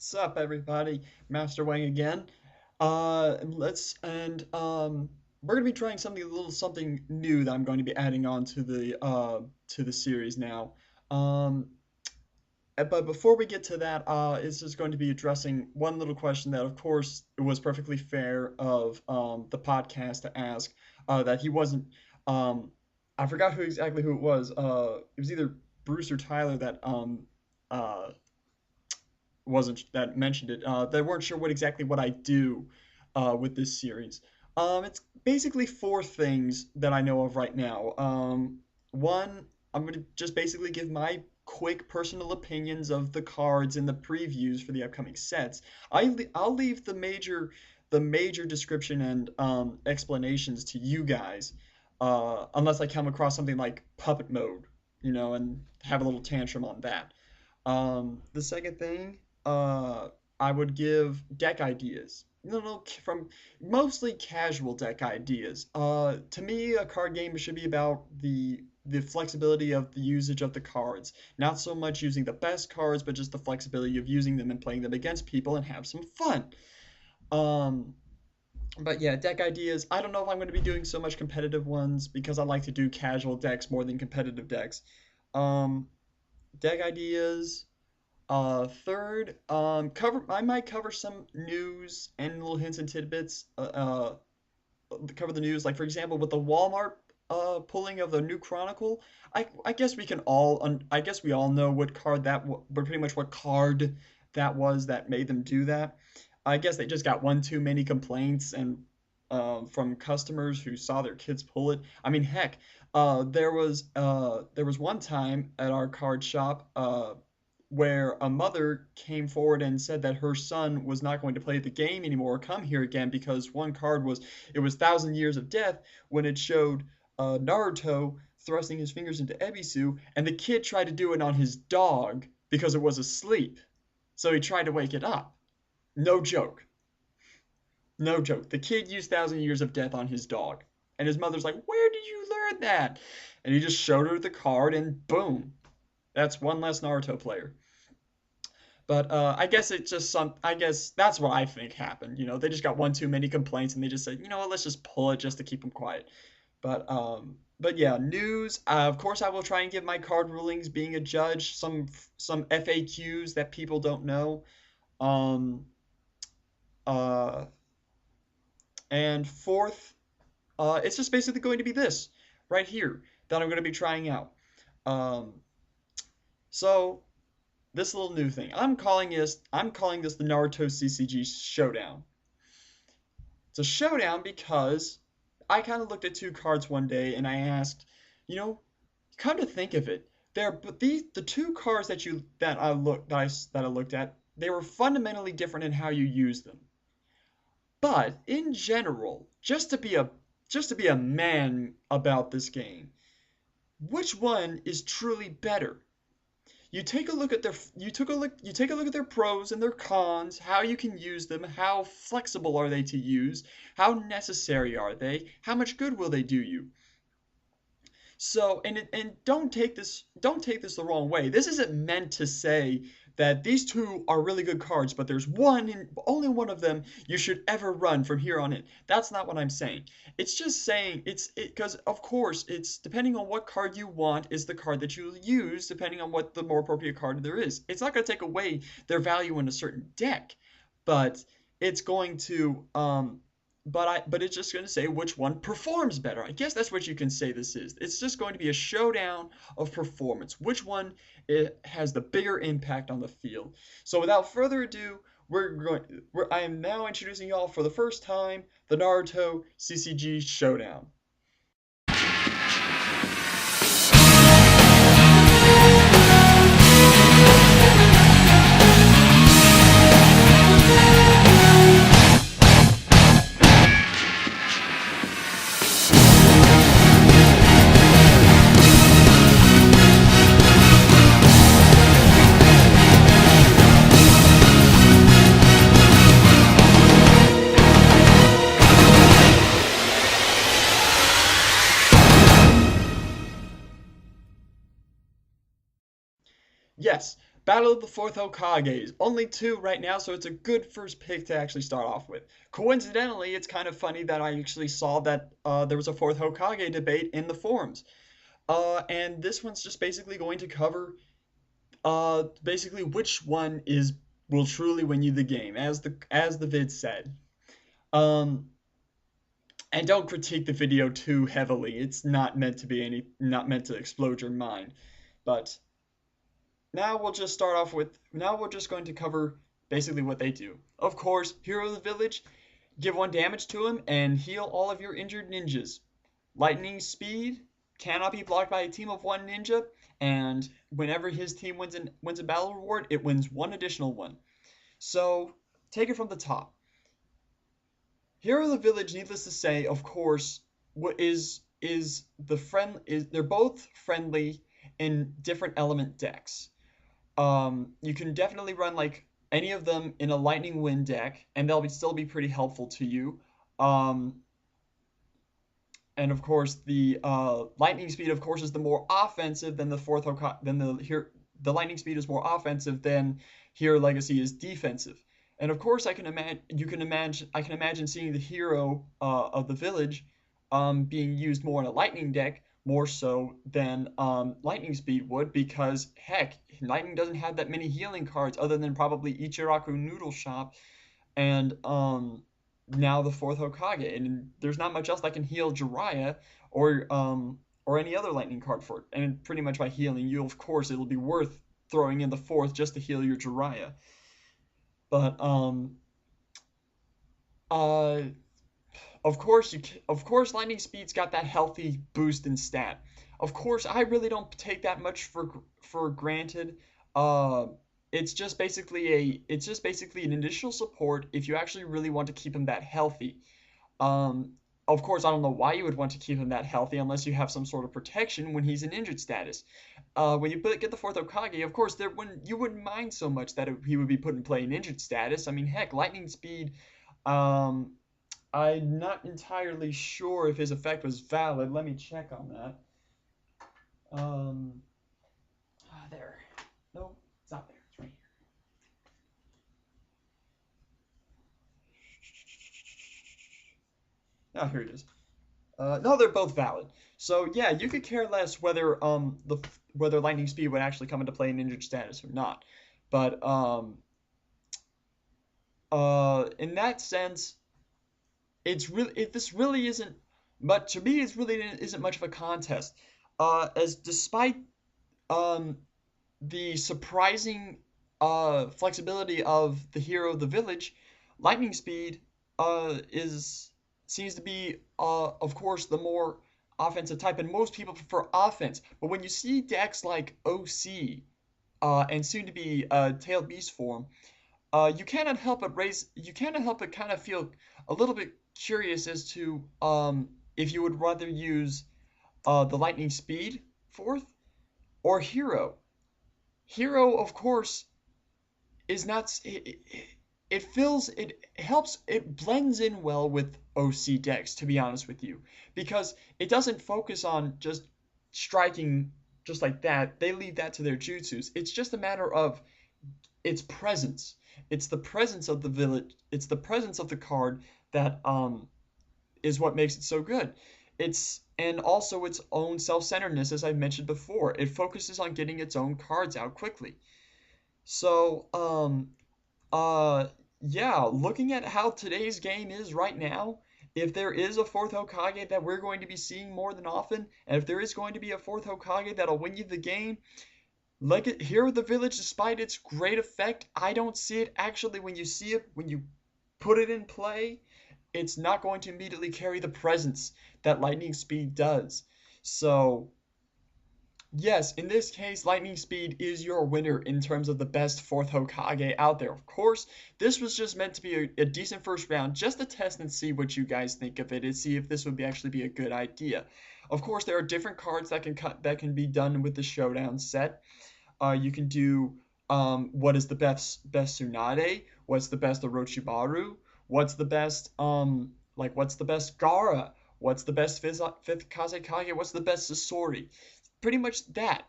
What's up, everybody? Master Wang again. We're gonna be trying something new that I'm going to be adding on to the series now. Um, but before we get to that, it's just going to be addressing one little question that, of course, it was perfectly fair of the podcast to ask. That he wasn't. Um, I forgot who it was. It was either Bruce or Tyler that uh wasn't that mentioned it. They weren't sure what I do with this series. It's basically four things that I know of right now. One, I'm gonna just basically give my quick personal opinions of the cards and the previews for the upcoming sets. I'll leave the major description and explanations to you guys, unless I come across something like puppet mode, and have a little tantrum on that. The second thing, I would give deck ideas. No, from mostly casual deck ideas. To me, a card game should be about the flexibility of the usage of the cards. Not so much using the best cards, but just the flexibility of using them and playing them against people and have some fun. Um, but yeah, deck ideas. I don't know if I'm going to be doing so much competitive ones because I like to do casual decks more than competitive decks. Um, Deck ideas. Third, cover. I might cover some news and little hints and tidbits. Cover the news, like for example, with the Walmart pulling of the new Chronicle. I guess we can all. I guess we all know what card but pretty much what card that was that made them do that. I guess they just got one too many complaints and from customers who saw their kids pull it. I mean, heck, there was one time at our card shop. Where a mother came forward and said that her son was not going to play the game anymore or come here again because one card was Thousand Years of Death when it showed Naruto thrusting his fingers into Ebisu, and the kid tried to do it on his dog because it was asleep. So he tried to wake it up. No joke. No joke. The kid used Thousand Years of Death on his dog. And his mother's like, "Where did you learn that?" And he just showed her the card, and boom. That's one less Naruto player. But I guess it's just some. I guess that's what I think happened. They just got one too many complaints, and they just said, you know what, let's just pull it just to keep them quiet. But yeah, news. Of course, I will try and give my card rulings, being a judge, some FAQs that people don't know. Um, uh, and fourth, it's just basically going to be this right here that I'm going to be trying out. Um, so this little new thing. I'm calling this the Naruto CCG Showdown. It's a showdown because I kind of looked at two cards one day and I asked, you know, come to think of it, the two cards that I looked at, they were fundamentally different in how you use them. But in general, just to be a man about this game, which one is truly better? You take a look at their pros and their cons, how you can use them, how flexible are they to use, how necessary are they, how much good will they do you. So, and don't take this the wrong way. This isn't meant to say that these two are really good cards, but there's only one of them you should ever run from here on in. That's not what I'm saying. It's just saying because of course it's depending on what card you want is the card that you use, depending on what the more appropriate card there is. It's not going to take away their value in a certain deck, but it's going to but it's just going to say which one performs better. I guess that's what you can say this is. It's just going to be a showdown of performance. Which one has the bigger impact on the field? So without further ado, I am now introducing y'all for the first time the Naruto CCG Showdown. Battle of the Fourth Hokages. Only two right now, so it's a good first pick to actually start off with. Coincidentally, it's kind of funny that I actually saw that there was a fourth Hokage debate in the forums. And this one's just basically going to cover basically which one is will truly win you the game, as the vid said. Um, and don't critique the video too heavily. It's not meant to explode your mind. But now we're just going to cover basically what they do. Of course, Hero of the Village, give one damage to him and heal all of your injured ninjas. Lightning speed cannot be blocked by a team of one ninja, and whenever his team wins a battle reward, it wins one additional one. So take it from the top. Hero of the Village, needless to say, of course, what is the friend is they're both friendly in different element decks. You can definitely run like any of them in a Lightning Wind deck, and still be pretty helpful to you. Um, and of course, the Lightning Speed, of course, is the more offensive than the fourth Hokage. Than the here, the Lightning Speed is more offensive than Hero Legacy is defensive. And of course, I can imagine seeing the Hero of the Village being used more in a Lightning deck, more so than Lightning Speed would, because heck, Lightning doesn't have that many healing cards other than probably Ichiraku Noodle Shop and now the fourth Hokage, and there's not much else that can heal Jiraiya or any other Lightning card for it. And pretty much by healing you, of course, it'll be worth throwing in the fourth just to heal your Jiraiya. But uh of course, Lightning Speed's got that healthy boost in stat. Of course, I really don't take that much for granted. Uh, it's just basically an initial support if you actually really want to keep him that healthy. Of course, I don't know why you would want to keep him that healthy unless you have some sort of protection when he's in injured status. When you get the fourth Okage, of course, you wouldn't mind so much that he would be put in play in injured status. I mean, heck, Lightning Speed. Um, I'm not entirely sure if his effect was valid. Let me check on that. Um, there. No, it's not there. It's right here. Oh, here it is. No, they're both valid. So yeah, you could care less whether lightning speed would actually come into play in injured status or not. But in that sense, this really isn't. But to me, it really isn't much of a contest. As despite um the surprising flexibility of the hero of the village, lightning speed is seems to be of course the more offensive type, and most people prefer offense. But when you see decks like OC and soon to be Tailed Beast form, you cannot help but kind of feel a little bit curious as to if you would rather use the lightning speed fourth or hero. Hero, of course, is not. It helps. It blends in well with OC decks, to be honest with you, because it doesn't focus on just striking just like that. They leave that to their jutsus. It's just a matter of its presence. It's the presence of the village. It's the presence of the card that is what makes it so good. And also its own self-centeredness, as I mentioned before. It focuses on getting its own cards out quickly. So, yeah, looking at how today's game is right now, if there is a fourth Hokage that we're going to be seeing more than often, and if there is going to be a fourth Hokage that'll win you the game, like it here with the village, despite its great effect, I don't see it actually when you put it in play, it's not going to immediately carry the presence that lightning speed does. So, yes, in this case, lightning speed is your winner in terms of the best fourth Hokage out there. Of course, this was just meant to be a decent first round, just to test and see what you guys think of it and see if this would actually be a good idea. Of course, there are different cards that can be done with the Showdown set. You can do what is the best Tsunade, what's the best Orochimaru, what's the best what's the best Gaara, what's the best fifth Kazekage, what's the best Sasori. Pretty much that.